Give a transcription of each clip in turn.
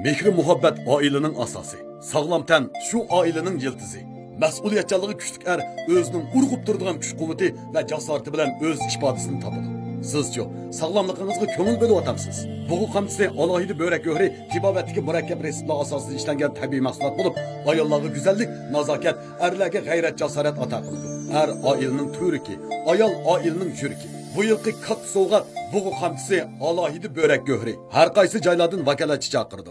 Mehri muhabbet ailenin asası. Sağlam ten şu ailenin yıldızı. Məsuliyyətçiliği küçlük er özünün urğup durduğun güç kuvveti ve cesareti bilen öz ifadesini tapıdı. Sizce sağlamlığınızga köngül bölüp atamsız. Buğu kamçısı alaylı börek göğrü tibabetteki mürekkep resipli asaslı işlengen tabi mahsulat bulup ayolları güzellik, nazaket, erlerge gayret cesaret ata kılıdı. Er ailenin türki, ayol ailenin jürki. Bu yılki kat soğuğa buğu kamçısı alaylı börek göğrü her kaysı cayladın vakaletçi çakırdı.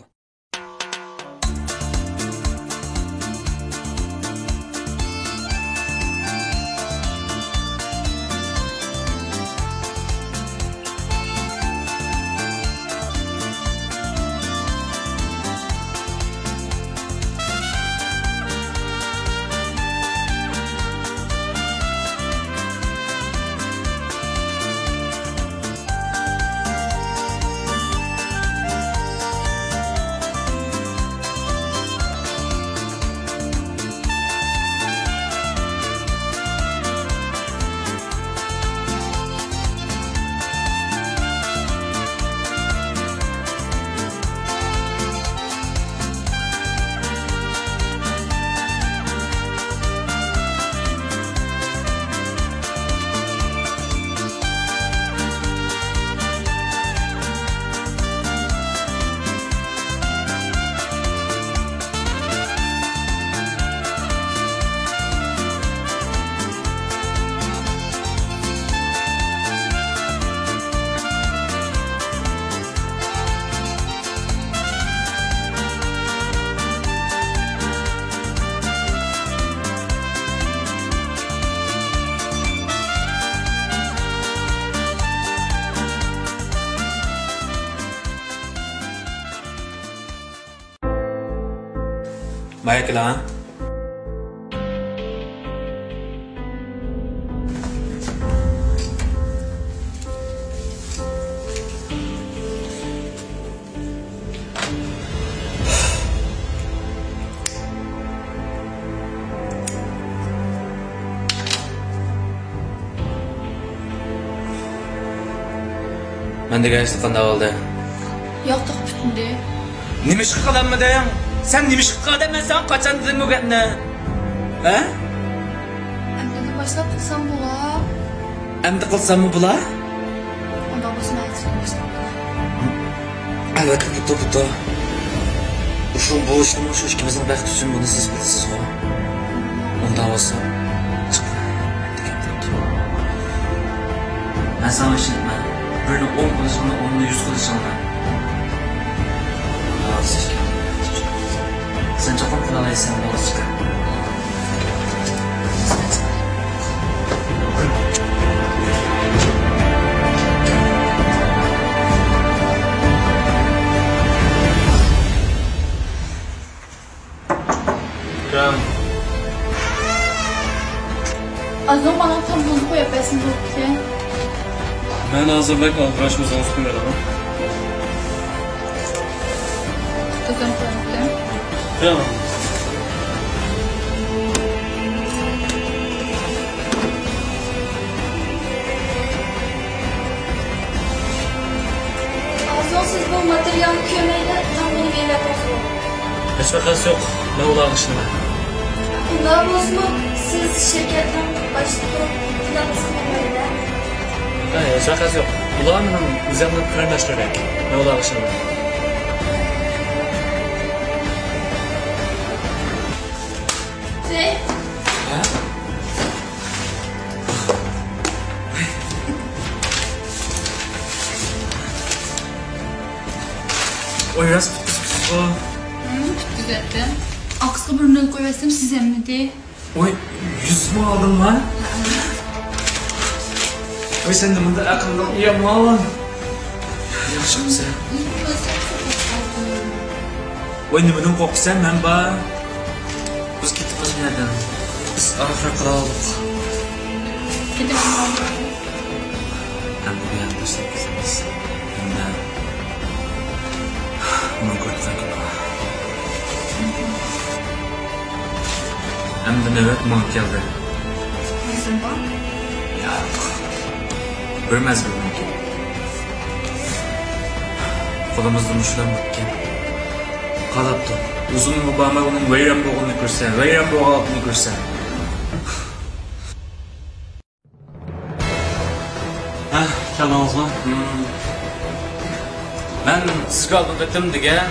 Baiklah. Ben de gerçekten kanda oldu. Yok da bütündü. Nima ish qilaman? Sen nima ish qilaman? Sen qachon deding bu gapni? Ha? Endi başlap qilsam bo'lar. Endi qilsammi bular? Unda bo'lsa aytishim. Albatta bu. Bu ishni shu ikkimizning baxti uchun buni siz bilasiz-ku. Unda bo'lsa ben sana işitmem. Birini 10 kılışımla, 10'unu 100 kılışımla. Sen çok kılalaysan bana çıkar. Azam bana tam bunu koyabilsin bu ki. Ben hazırlık aldıraşımızdan üstüne verelim. Azam koyabilirim. Tamam. Azam siz bu materyal kömeyle tam bunu bir yapasın. Hiç vakası yok. Ne ola alışını. Bunlar bozma siz şirketten başlayıp planlasın böyle. Hayır, hiç vakası yok. Ulanın üzerinde kırnaştırmak. Ne ola alışını. Şey? Ha? Oy biraz pis. Güzeldi. Aksılı burnunu koyabilirim size mi diye. Oy 100 mu aldın lan? Oy sen de bunda akıldan iyi ama. Yaxşı mısın? Oy nimadan qo'rqsan men bor. Biz ketamiz bu yerdan. Biz arafra qila oldik. Gidelim. Hem bu yerda ishlab ketamiz. Unda buni ko'rsak hem de növbet bana geldi. Nasıl bak? Yo'q. Bir mezgil mumkin. Qo'limizda mushlam bitgan. Qalabdı. Uzun mübama onun vayram bo'lganini ko'rsan, vayram bo'lganini ko'rsan. Keldingizmi? Ben sizga oldin aytdim degan,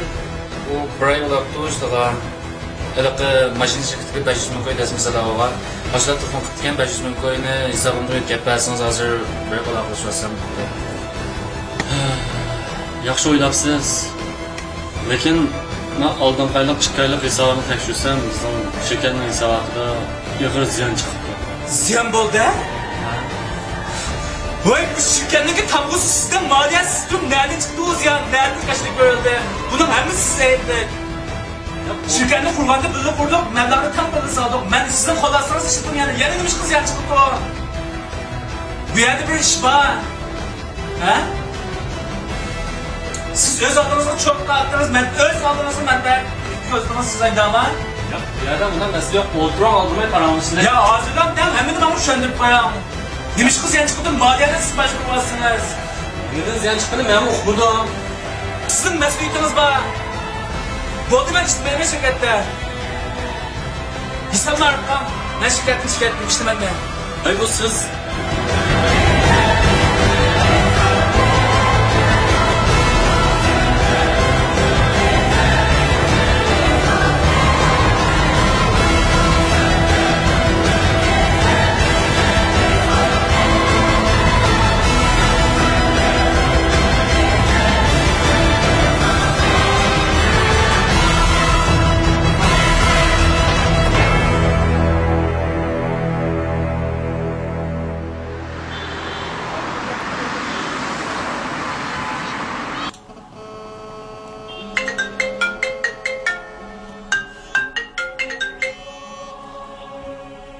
u bir oy bo'libdi o'shtaga. Iliqi mashina shirkatiga 500 ming qo'y desmasala olgan. Boshqa telefon qilgan 500 ming qo'yni hisobimga yetkazib bersangiz hozir bir aloqalashsam. Yaxshi o'ylabsiz. Lekin men oldin qaylab chiqqanlik hisobini tekshirsam, bizning shirkatning hisobida ig'ir ziyon chiqibdi. Ziyon bo'ldi? Vay bu şirketdeki tablosu sizden maliyet sistem nereden çıktı o ziyan? Nereden kaçtık böyle? Bunun hepsi size ettik. Şirketini kurmanda böyle kurduk, meblağını tam böyle sağladık. Ben sizden kolaysanız işittim yani. Yeni demiş kız yan çıktı o. Bu yerde bir iş var. He? Siz öz adınızı çok dağıttınız. Ben öz adınızı ben de gözlüğümü size ama. Ya, bir yerden bundan mesele yok. Oturan aldırmaya paramışsın. Ya ağzından dem hemen ben üşendirip koyam. Demiş kız yan çıktı, maliyete siz başvurmazsınız. Neden ziyan çıktığını ben okudum. Sizin mesuliyetiniz var. Boldu ben işte benim şirkette. İnsanlar tam ne şirketim işte ben de. Ay bu siz.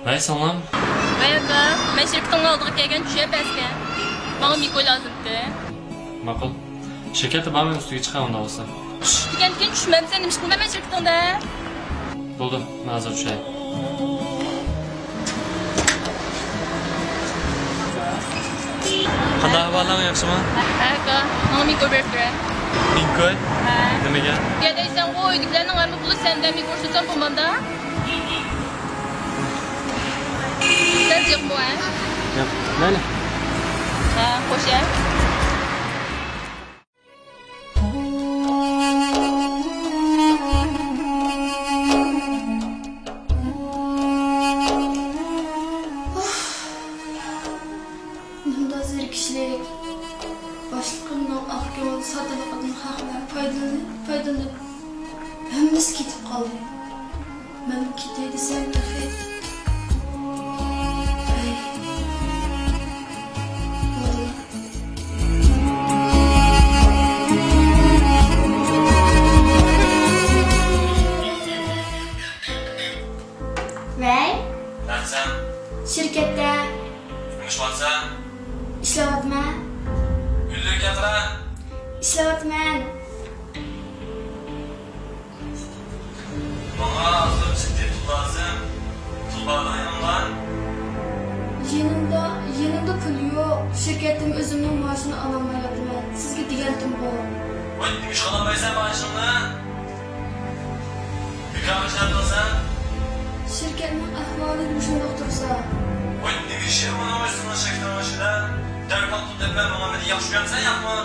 Hey salam. Merhaba, ben şirketin aldığı gelgen düşüye besken. Bana Miko lazımdı. Ma'qul. Shirkatda ba'men ustiga chiqaman olsa. Degan tushmam sen nima qildim men shirkatingda? Bo'ldi, men hozir tushay. Qanday ahvollaring yaxshimi? Ha, bana Miko berdi. Mingkoy? Ha. Nimaga? Gedaysan o uydagilarning armi puli senda Miko tutsam bo'lmanda? Sen yo'qmi ha? Yo'q, mayli. Ha, xo'sh ya. Bunda zerikishlik, boshliqimning aql soddaligidan haqlar foydalanib hammasi ketib qoldi. Men ketay desam tafet. Vay, Nasılsın? şirketda Konuşmadın? ishlayapman. Güllük yatıran. Ishlayapman. Bana azdır ciddi pul lazım. Pul bağlan yanımdan. Yanımda pul yo'q. Shirkatim o'zimning maoshini ololmayapman. Sizga degandim bu. Vay demiş olamaysan maaşını. Yıkamış yapılsan. Shirkatning ahvoli shundoq tursa, Vay demiş ya bana başına şekilde başına. Derhal tut deprem bana beni yaxşı görmesen yapma.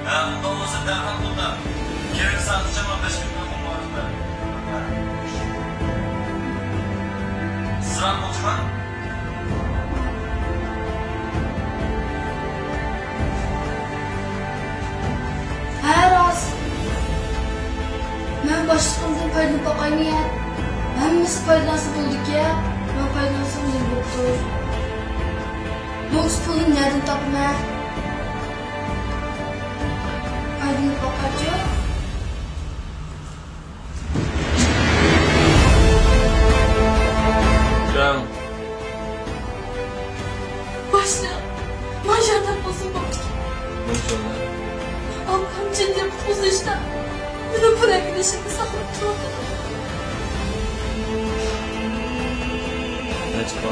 Ha bunda olmasa derhal tut da. Gerek sadece 15 gün olmalı. Sıra oturma. ha rost. Men boshliqimdan foydalanib boqayman. Hammasi foydasi bo'ldi-ku. Men foydalansam nima bo'pti? Bu pulni nereden topaman? Foydalanib boqachi. Gel. Boshliq, men yerdan bosib bo'pti. Ablam jiddiy qutqizishda meni purakni ishimni saqlab turdi. Ne çıktı?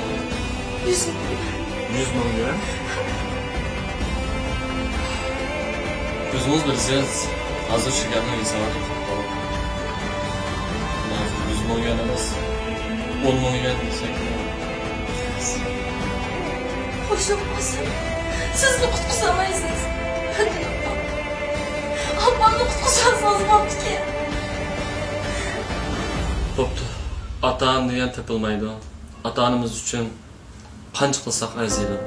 100 100 ming lira. Özünüz bilirsiniz, hazır şirketinin insanı yüz milyon emas, 10 milyon desek. Hoş olmasın. Siz de kutkusamayısınız. Hadi ablam. Ablam da kutkusansanız olmadı ki. Boptu. Ata-ana degan topilmaydi. Ata-onamiz uchun qancha qilsak arziydi.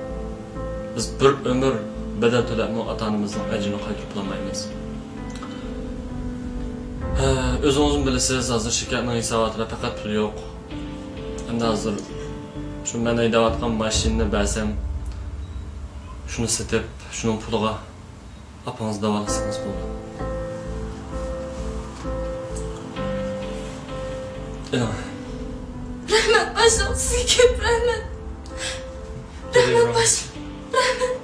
Biz bir umr bedel to'lab ota-onamizning ajrini qaytarib olmaymiz. O'zingiz bilasiz, hozir shirkatning hisobotida faqat pul yo'q. Endi hozir shu men haydayotgan mashinani bersam, shuni sotib, shuning puliga apangiz davolasangiz bo'ladi. Rahmet başım, size köp rahmet. Rahmet başım, rahmet.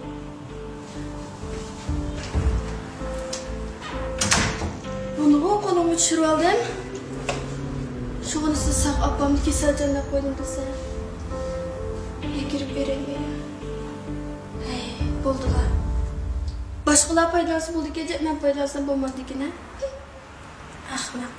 Bunu o kolumu düşürüp aldım. Şunu siz sağ ablamı kesercenden koydum dese. Girip veremiyorum. Hey, buldular. Başkalar paydası buldu gece, ben paydasından bulmadı yine. Ahmak.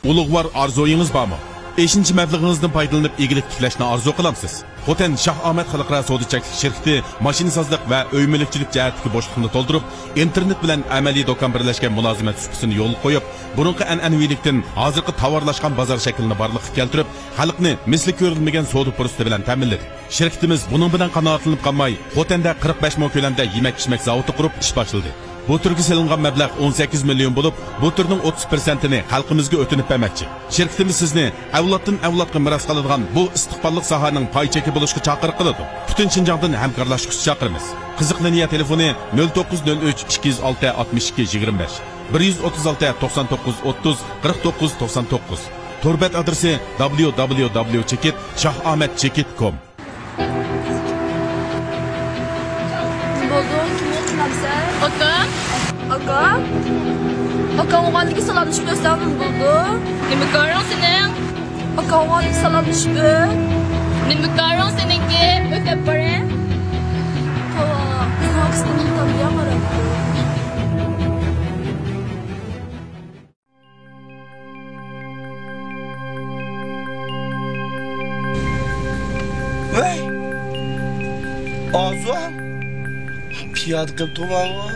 Ulug'vor orzuingiz bormi? 5-chi mablag'ingizdan foydalanib egilik tiklashni orzu qilamsiz. Xotin Shah Ahmed xalqaro savdo cheklanish shirkati mashinasozlik va uy mulkchilik jihatdagi bo'shliqni to'ldirib, internet bilan amaliy do'kon birlashgan mulozimat suhbatini yo'l qo'yib, burunqi an'anaviylikdan hozirgi tovarlashgan bozor shaklini borliqqa keltirib, xalqni misli ko'rilmagan savdo fursati bilan ta'minladi. Shirkatimiz buning bilan qanoatlanib qolmay, Xotenda 45 ming ko'lamda yemak-ichmak zavodi qurib ish boshladi. Bu turga selingan mablag' 18 million bo'lib, bu turning 30%ni xalqimizga o'tinib bermoqchi. Shirkatimiz sizni avloddan avlodga meros qiladigan bu istiqbolli sohaning poycheki bo'lishga chaqiriq qiladi. Butun Shinjongdan hamkorlashishga chaqiramiz. Qiziqlaniya telefoni 0903 206 62 25 136 99 30 49 99. Turbat adresi www.chekit.shahahmedchekit.com. Aka? Aka? Aka oğanlığı salanmış mı östanın buldu? Ne mıkarın senin? Aka oğanlığı salanmış mı? Ne mıkarın seninki? Ötep bari. Tamam. Kızmak istedim tanıyamadım. Vay! Azam! Piyade kılıp tuvağı.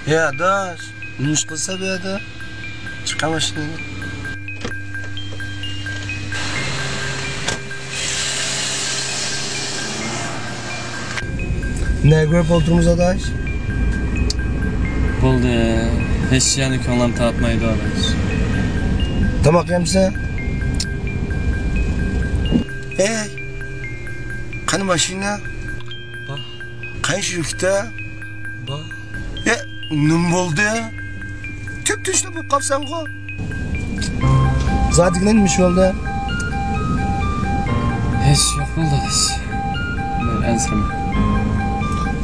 Ya daş, nuş kılsa bir ya da çıkamışsın. Ne görüp oldunuz adaş? Bo'ldi. Hech yani ko'nglim tatmaydi adash. Tamak yemse? Hey! Qani mashina? Bor. Qani shirkda? Bor. Nim bo'ldi? Tüp-tüşlü bu qapsan go. Zadigina nima ish bo'ldi? Hech yo'q bo'ldi adash. Men ansirman.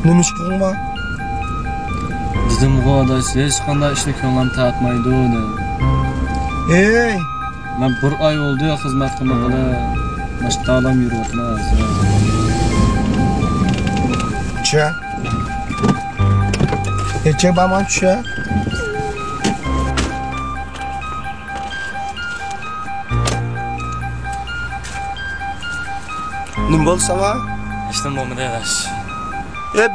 Nima ish qilma? Dedim bu adash hech qanday ishni ko'nglim tatmaydi uni. Hey! Men bir oy oldu ya xizmat qilmag'ili. Mashtalam yuribman. Cha. Necha baman cha? Nim bo'lsa va? Ishim bo'lmadi adash.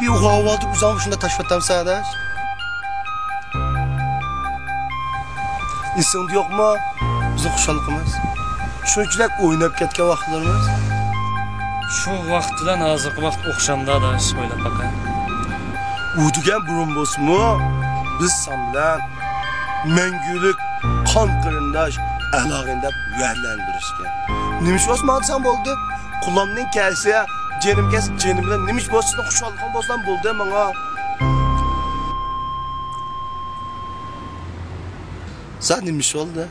Bir uxlavoldi, uzam shunda tashvattamsan adash. Esingda yo'qmi? Bizni xushaliqimiz. Shunchalik o'ynab ketgan vaqtlarimiz. Shu vaqt bilan hozirgi vaqt o'xshamda adash, o'ylab baqa. U degan burun bo'lsinmi? Biz sen bilan mangulik qon qarindosh alog'in deb va'dalantirishgan. Nimish o'smansan bo'ldi? Qulamning kelsa, jenimga jenim bilan nimish bo'lsin, xushaliqim bo'lsam bo'ldi menga. Sen nimish oldu?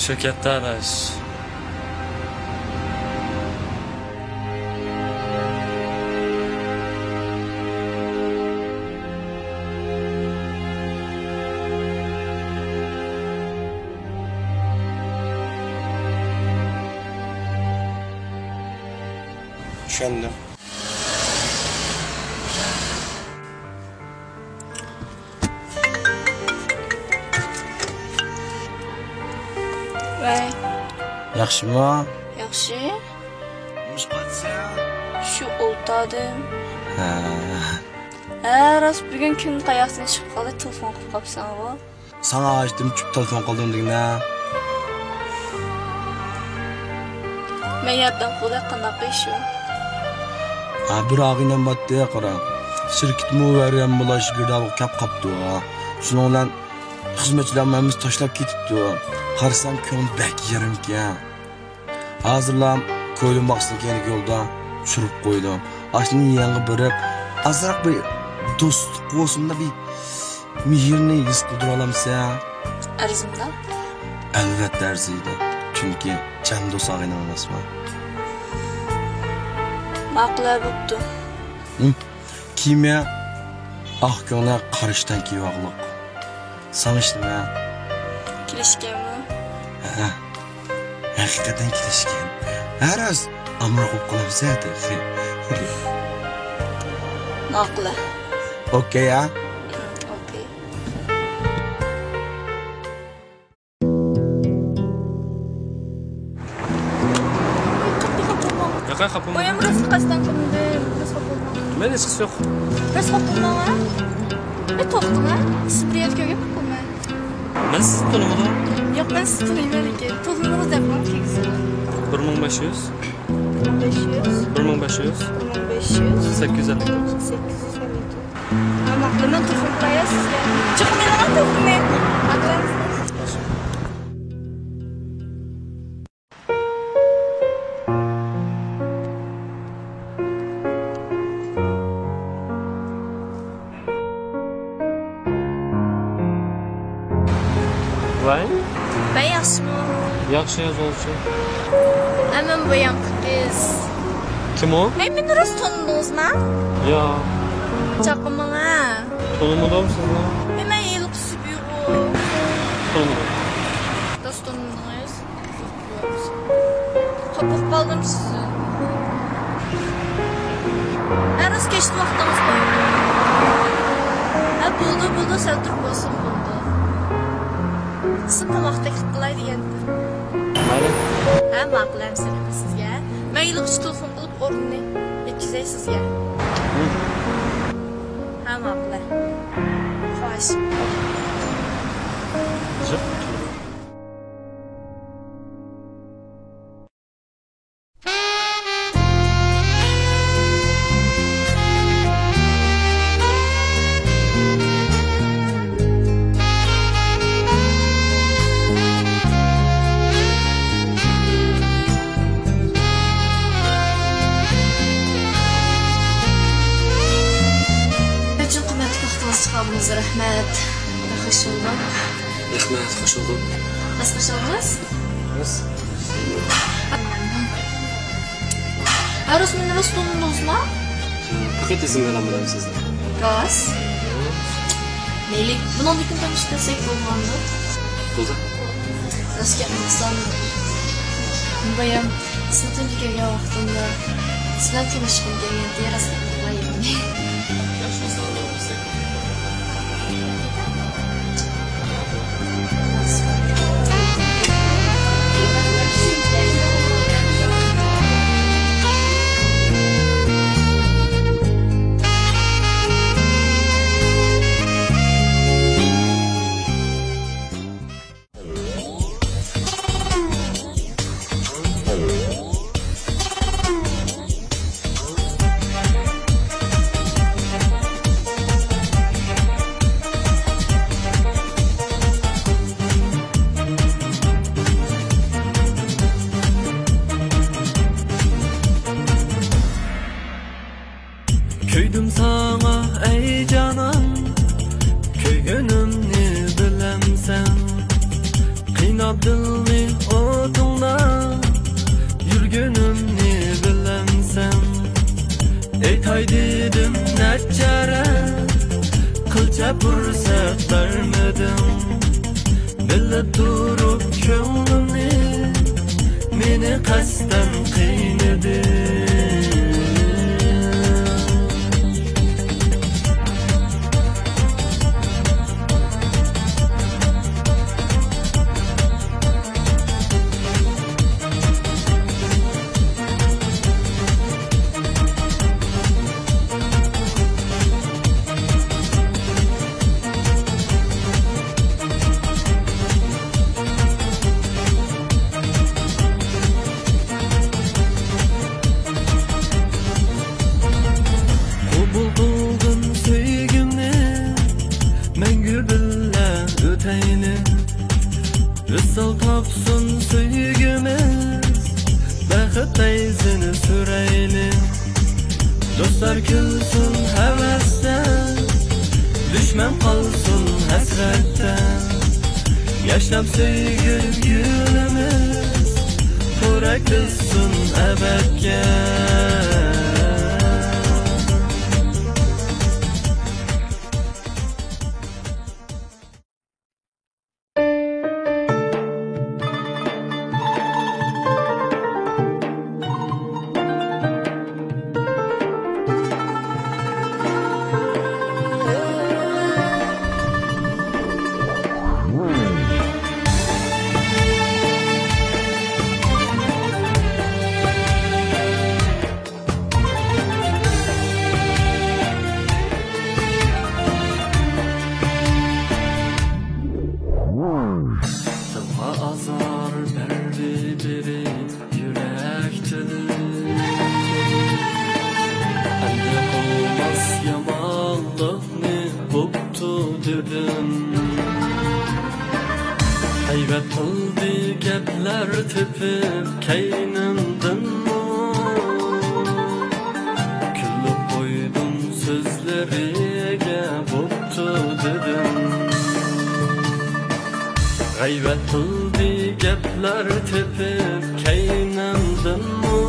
Shirkatda adash. Tushundim. Voy, Yaxshimi? yaxshi. Musqatsa? Shu o'ltadim. Ha. Rost bugun kun qayoqdan chiqib qoldi, telefon qilib qolibsan-ku. Sana açtım, küp telefon qildim degina. Men yaddan qo'lda qanaqa ish u? Ha, bir ağıyla battı qara. Şirket muvarriyam bulaş girdabı kap qapdı. Şunun bilan xizmatchilarimiz tashlab ketibdi. Qarsam ko'nglim bak yerimga. Hozirlam ko'lim boqsin kerak yo'lda tushirib qo'ydim. Ashni yangi birib, azroq bir do'stlik bo'lsin-da bir mehirni his qildira olamsa. Arzimda? Albatta arziydi. Chunki jan do'st og'ayni emasman. Ma'qullar bo'pti. Kimya ah ko'ngli qarishdan kiyvoqliq. Sanishtima. Kelishganmi? Ha. Hakikaten kelishgan. Har az amro qo'yib qolamsa-da. Ma'qul. Okey ha? Okey. Yaqa kapım. Oyam rost qasdan qildi. Rost qildim. Men hech qisi yo'q. Rost qildim-a? To'xtama. Sibriyat ko'rib qilma. Men sizni tanımadım. Yo'q, men sizni taniyman lekin. To'g'ringiz debman keksa. 1500. 1500. 1500. 1500. 854. 854. Ama ben telefon koyasız ya. Çıkın yanıma telefonu. Aklınızda. Vay. Ben yaşımı. Yaxshi yozuvchi. Hemen bayan kız. Kim o? Hemen rost tanıdınız mı? Ya. Çakma ha. Tanımadım sizni. Hemen yıllık sübüğü. Tanımadım. Dost tanıdınız. Kapıp kaldım sizi. En az geçti vaxtımız var. Ha buldu sen dur olsun buldu. Sizin tamaqda qilay degandim. Mayli. Ha ma'qullar sizga. Men yilqi telefon qilib o'rnini yetkazay sizga. Ha ma'qullar. Xo'sh. Çıkardınız rahmet. Hoş bulduk. Rahmet, hoş bulduk. Nasıl hoş oldunuz? Nasıl? Aruz meni rost tanıdınız mı? Paket izin veremedim sizden. Gaz. Neylik? Bunun bir gün tanıştırsak olmalı. Buldu. Nasıl yapmaksan? Bayım, sizin tüm vaxtında sizden tanışkım gelgen diye rastladım bayım. Köydüm sana ey canan, köyünümni bilemsen. Qiynab dilni o'tingda, yurgunimni bilemsen. Aytay dedim nachara, qilcha fursat bermedim. Bilib turib ko'nglimni, meni qasddan qiynading. Dostlar gülsün hevesten, düşman kalsın hasretten. Yaşam sevgilimiz, to'ra kılsın ebedke. Azar verdi biri yürektir. Elde olmaz yamanlıkni buptu dedim. Haybet kıldı gepler tepip keynimdin mu? Küllüp koydum sözleriga buptu dedim. G'aybet qildi gaplar tepib keynimdin mu?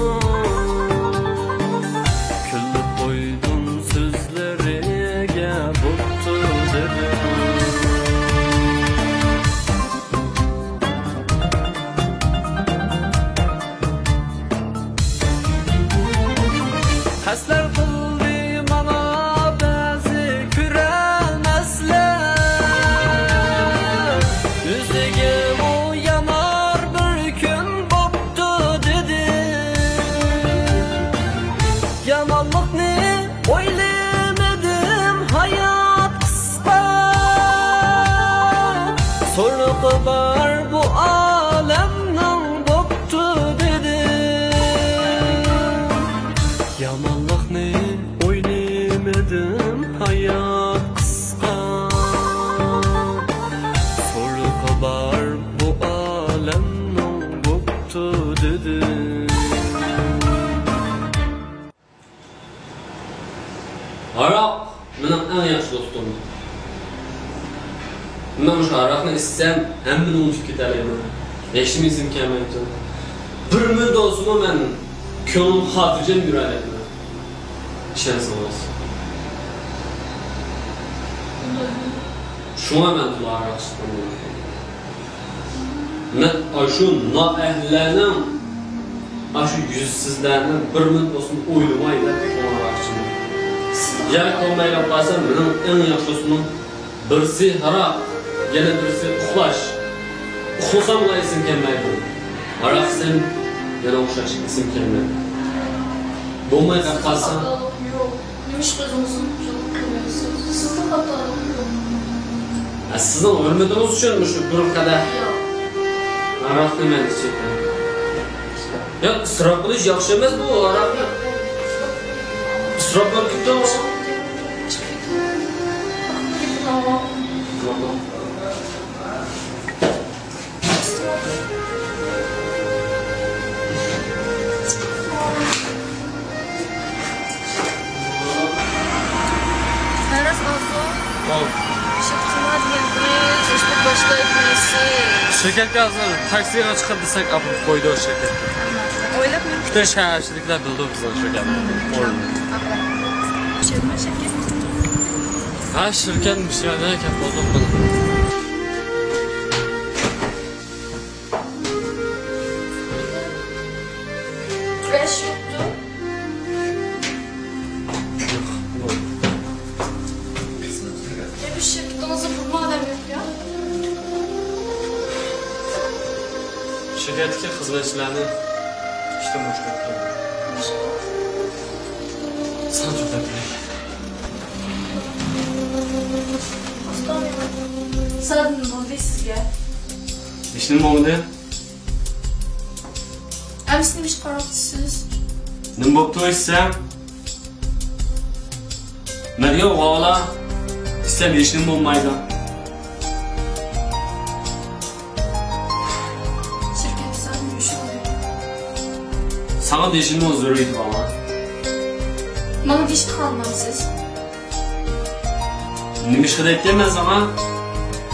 Kulib qo'ydim so'zlariga bo'pti dedim. Haslar qildi mana ba'zi ko'rolmaslar. Yüzüge o yanar bir gün boptu dedi. Yamanlık ne oylemedim hayat kısa. Sorunu var bu alemden boptu dedi. Yamanlık ne oylemedim hayat kısa. Var bu alemden boptu dedi. Aroq mening eng yaxshi do'stim. Men shu aroqni ichsam, hammani unutib ketaman. Eshitmaysan kelmaydi. Bir mudosimi men ko'nglim xotirjam yuraman. Ishonsangiz. Şuna men aroq ichdim. Men şu noahlarning şu yüzsizlarning bir minut bo'lsin o'ylamaydi qo'ng'iroqchini. Yana qo'ymaylar qolsam, mening eng yaxshi do'stim birsi aroq, yana birsi uxlash. Uxlasam esim kelmaydi. Aroq sen yana o'xshash esim kelmaydi. Bo'lmay qolsam, Yo'q, nima ish qilsangiz qilmaysiz. Sizda xatolik yo'q. Sizning o'rnidingiz uchun shu bir qadar aroqni men ichaman. Ya isrof qilish yaxshi emas bu aroqni. Isrof qilib ketdingiz. Teraz oldu. Şirketime diyemiz, işte başta etmesi. Şirketga hozir taksiga chiqib desak, olib qo'ydi o'sha shirkatga. O'ylab men Juda shaharchiliklar bildi bizning shirkatni. Şirketime şirket. Ha, shirkat mishlardan kafolat qildi. Fresh yoktu. Bir şirketinizi bulma adam yok ya. Shirkatga xizmatchilarni ishdan boshlab Sen juda kerak. Sen ne oldu sizge? Ishning momida Emsini bir qarabsınız. nima bo'pti desam? Menga g'ola istab ishim bo'lmaydi. Şirket sen bir şey oluyor. Sana deyishim zo'r edi baba. Bana vişti kalmamsız. Nima ish qilayotgan men sana?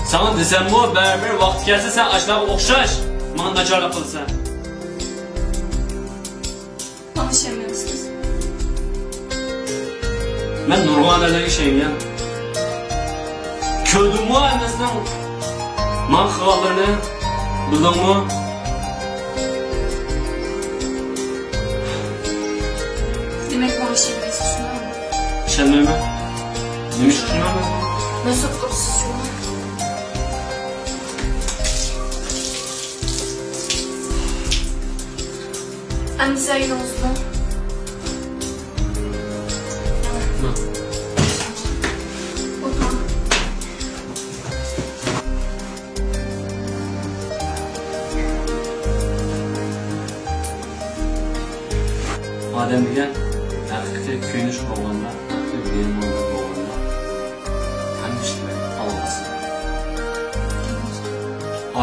Sana desam bu baribir vaqti kelsa sen ashlarga o'xshash. Menga nachorlik qilsan. Tanışamıyorsunuz. Men nurg'onalarga ishongan. Ko'rdingmi emasdan? Men xabarlarni bildingmi? Demek bana şey neyse şuna mı? Ishonmayman. Nima ish qilmayman? Nasıl tutsuz şuna? Hem sen yine olsun. Otur. Odam degan haqiqiy kuyinish bo'lganda, haqiqiy bemor bo'lganda hamma ishni olmasin.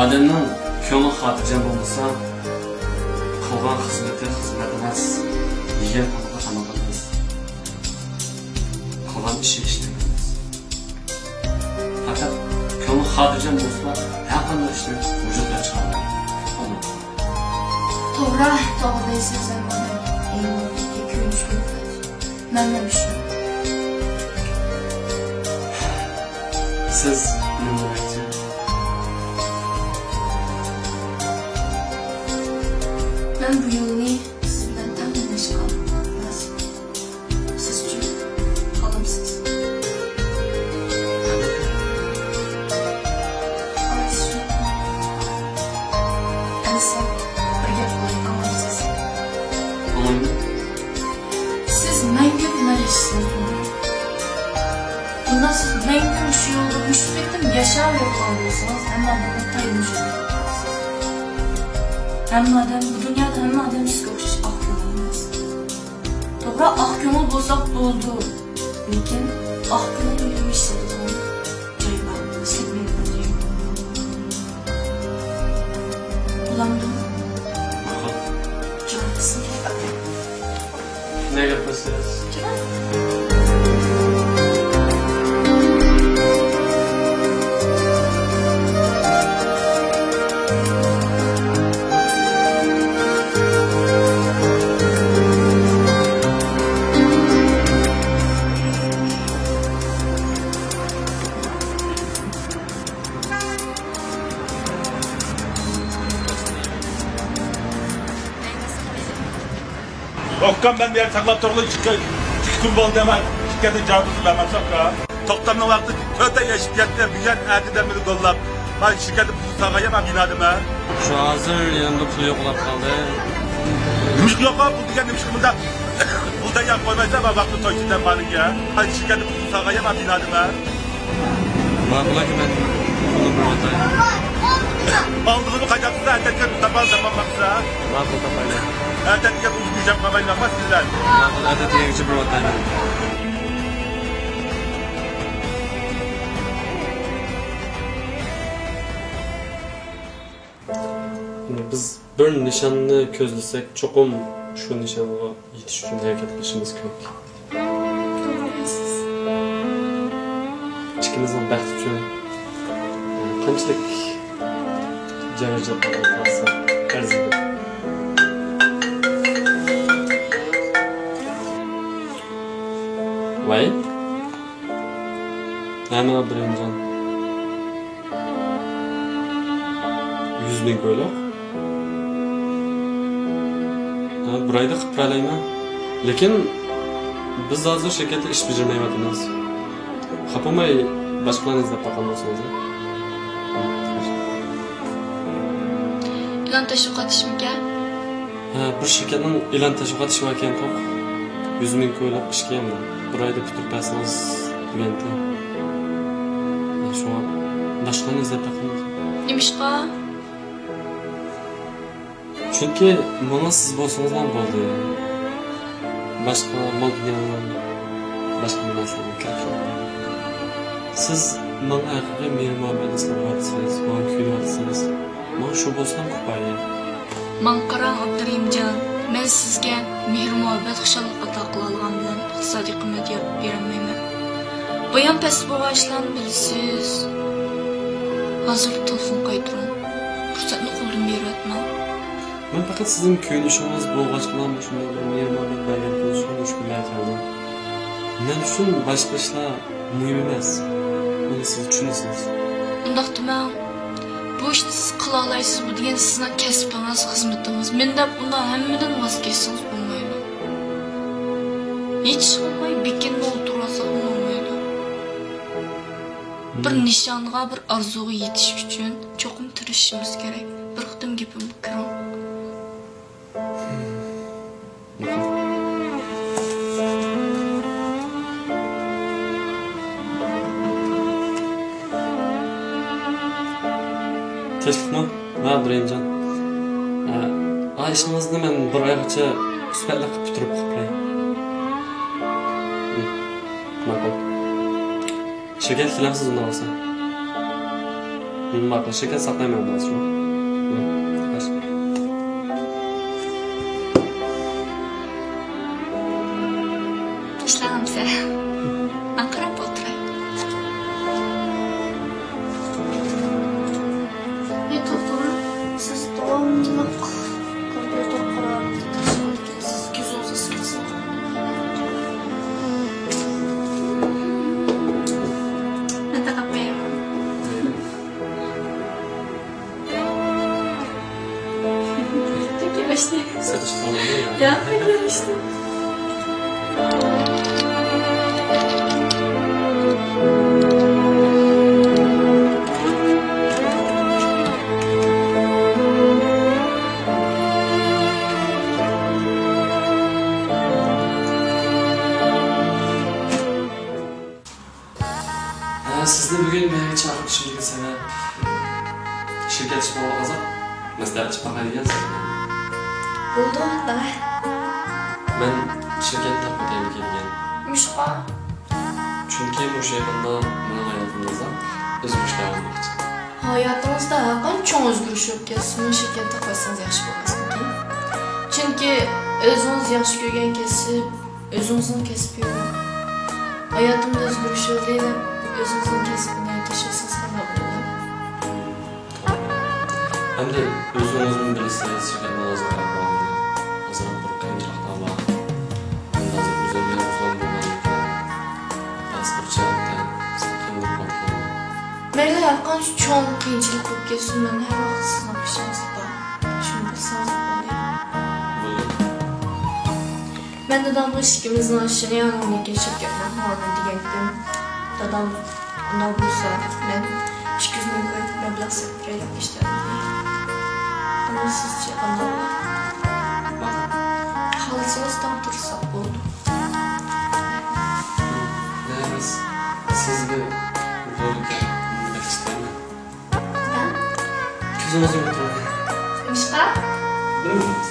Odamning ko'ngli xotirjam bo'lmasa, qilgan xizmat emas, yegan qanaqa emas. Qilgan ishi emas. Faqat ko'ngli xotirjam bo'lsa, har qanday ishni vujudga chiqaradi. Doğru değilsin sen bana. Eyvallah, köymüş gibi. Ben de bir şey. Siz nima demoqchi? Ben bu yılını sizden tanımış kaldım. Siz için kalımsız. Anısı, birge bulayım anlamsız. Siz mengü buna yaşasınız. Bunda siz mengü şu yolda müştekim yaşar yok oluyorsunuz. Ama bunu taymış oluyorsunuz. Hem madem bu dünyada hem madem siz kokşuş ah gönülmez. Doğru ah gönül bozak buldu. Lekin ah gönül uyum işledi onu. Cayı var, hissetmeyi bulacağım. Bulandım. Canlısın. Ne yapıyorsunuz? Okan ben bir yer saklap torlu çıktım bol demem. Şirketin cevabını vermem sakla. Toktamın vakti öte ya şirkette büyüyen erdi demiri dollap. Ben şirketi bu sağaya ben binadım ha. Şu hazır yanımda pul yoklap kaldı. Demiş ki yok ha bu diken demiş ki bunda. Burada yan koymaysa ben vakti toysuzdan bana ya. Hani şirketi bu sağaya ben binadım ha. Makula ki ben pulu bir otayım. Aldığımı kaçarsın ertedike Mustafa zaman baksa. Makul tapayla. Ertedike uzmayacağım kabayla bakmaz sizler. Makul ertediye geçip bir otayım. Biz bir nişanını ko'zlasak, cho'qim shu nishonga yetish uchun harakat qilishimiz kerak. Doğruyasız. Ikkimizning baxt uchun qanchalik jarajatda bo'lsa arziydi. Voy. Nima birinjon? 100 ming ko'ylak. Bir ayda qilib turalayman. Lekin biz hozir shirkatda ish bajarmayapmiz. Xapamay boshqalarni izlab topgan bo'lsangiz. İlan teşvik etişmike. Bir shirkatning e'lon tashviqot ishi ekan to'q. 100 ming ko'ylak ishga ham bir oyda bitirib bersangiz deganda. Shu boshqalarni izlab topgan. Nimişqa? Chunki mana siz bo'lsangiz ham bo'ldi. Boshqa mol degan boshqa narsalar kerak. Siz menga haqiqiy mehmonlarni qilyapsiz, menga kuylayapsiz. Men shu bo'lsam ko'paydi. Man qarang Abdurimjon. Men sizga mehr muhabbat xushallik ato qila olgan bilan iqtisodiy qimmat yapib berolmayman. Bu ham past bo'lishlarni bilasiz. Hozir telefon qaytaring. Fursatni qo'ldan beryapman. Men faqat sizning ko'yinishingiz bo'lg'achqilan shunday bir mehmonlik bergan bo'lishini mushkullar qildim. Men uchun boshqa ishlar muhim emas. Buni siz tushunasiz. Undaqda men bu ishni siz qila olasiz, bu degan sizning kasbingiz, xizmatingiz. Menda undan hammadan voz kechsangiz bo'lmaydi. Hech qilmay bekinda o'tirasa bo'lmaydi. Bir nishonga, bir orzuga yetish uchun cho'qim tirishishimiz kerak. Bir qitim gapimni kiring. Teşekkürler. Ne Abdurrahimcan? Ayşingizni men bir oygacha sifatli qilib bitirib qo'yay. Ma'qul. Shakar kelamsiz unda bo'lsa. Ma'qul, shakar saqlayman hozir. Ishlamsa. Men qarab o'tiray. Siz davomli kompyuter qarorida tashlashsiz, ko'z o'zisiz. Nima qilmayman? Tekelashdi. Ya, tekelashdi. Sizni bugun menga chaqirishingizga sabab shirkat ishbog'i qazab maslahat chiqargan ekansiz. Bo'ldi, Men shirkatda qotib kelgan. Mushqa. Chunki o'sha yaqinda mening hayotimizda o'zgarishlar bo'lmoqchi. Hayatınızda qancha o'zgarish o'tkazsin, shirkatda qo'ysangiz yaxshi bo'lmasmikin? Chunki o'zingiz yaxshi ko'rgan kasb, o'zingizning kasbi yo'q. Hayotimda o'zgarish o'tlaydi. Özünüzün kesbini taşırsanız qanday bo'ladi? Endi o'zingizni bilasiz, shirkatda nazorat qilmoqni. Hozir bir qiyinchiliklar bor. Endi hozir o'zimga o'zim bo'lganlikda pasportchilikda qiyinlik bo'lgan. Mayli, qancha cho'ng qiyinchilik bo'lib kelsin, men har vaqt sizni qishingizda. Shuni bilsangiz bo'ladi. Men dadam ishimizning ishini yangiga shirkatdan xabar degandim. Dadam ona bo'lsa, men 200 ming mablag' sarflayib ishladim. Ama sizce qanday bo'ladi? Xohlasangiz tursa bo'ldi. Biz sizga bo'lgan ishlarni. Ko'zimizga ko'rib. Ishqa? Bilmaymiz.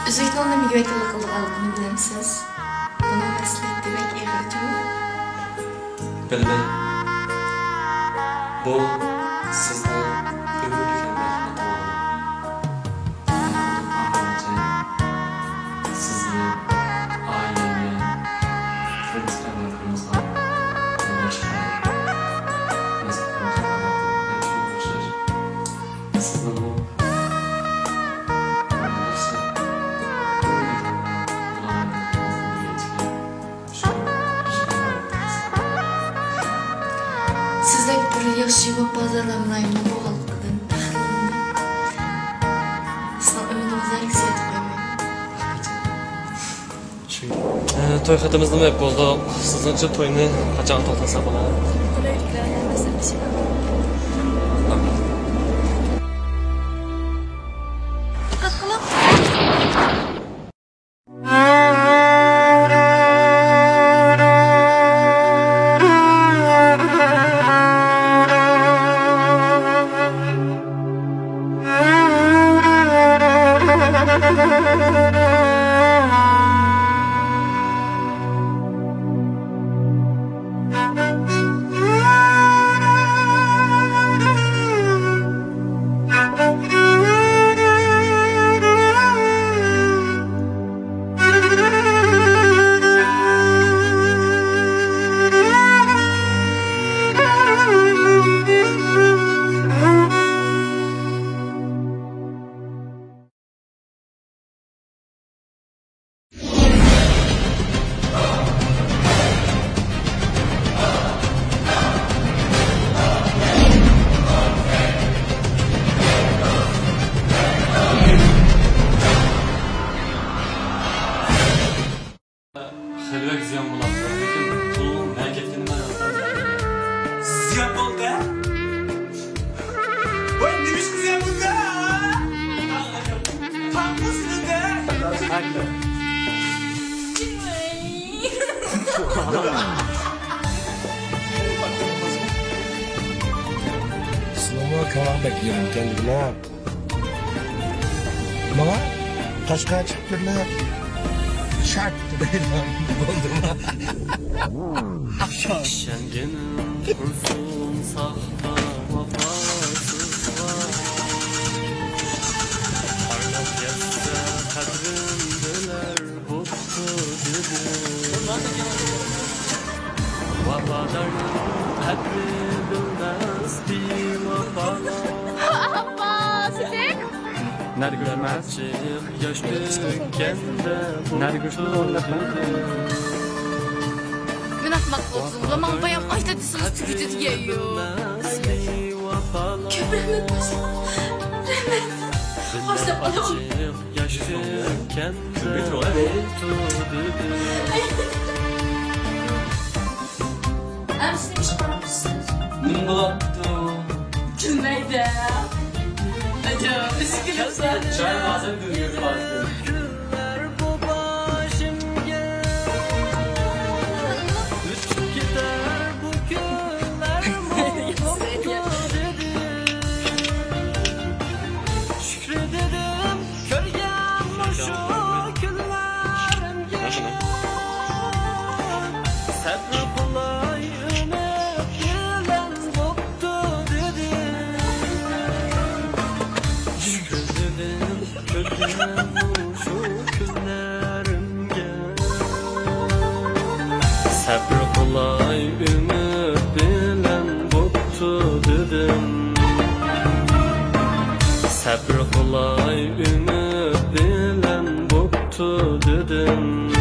O'zbekistonda migratsiya qilganligini bilamsiz. Buni maslahat demak eg'irmi? Bilmem. Bu sizden ömürlük emekli sizni, aileni, prensiplarınızla sizden bu Sizdek bir yaxshi va bazalanmaymi bu xalqdan taxlinni. Sizning umidingizni ziyod qo'ymayman. to'y xatimiz nima bo'ldi? Sizningcha to'yni qachon to'xtasa bo'ladi? Qulayliklar nasib Diqqat qiling. Elbek ziyan bulamdı. Lekin pulun ne kettiğini ben yazdım. Ziyan oldu. Vay neymiş kız ya bunda? Tam bu sinirde. Sizlarga kavak bekliyorum kendine. Bana Kaşkaya çıkıp girler. Şart deyler. İşengenin kursun sahta vefasız var. Parlak yetse kadrim döner boktu dedim. Vafadarın kadri bilmez bir vafalar. Nerede görmez? Yaş dökkende Nerede görüştünüz orada? Ben atmak olsun. Zaman bayan ay dedisiniz tükütü diyeyiyor. Köprüme baş. Hoşça kalın. Yaş dökkende Emsini iş yapmışsınız. Ne bulattı? Gülmeydi. Acaba bizi gülümser. Çay bazen düzgün bazı. Güller bu başımga Uçup gider bu günler mutluluk dedi Şükredelim körgen şu günlerimge Sabır kolay ümit bilen boktu dedi Şükredelim körgen şu günlerimge Sabır kolay ümit bilen boktu dedim Sabır kolay ümit bilen boktu dedim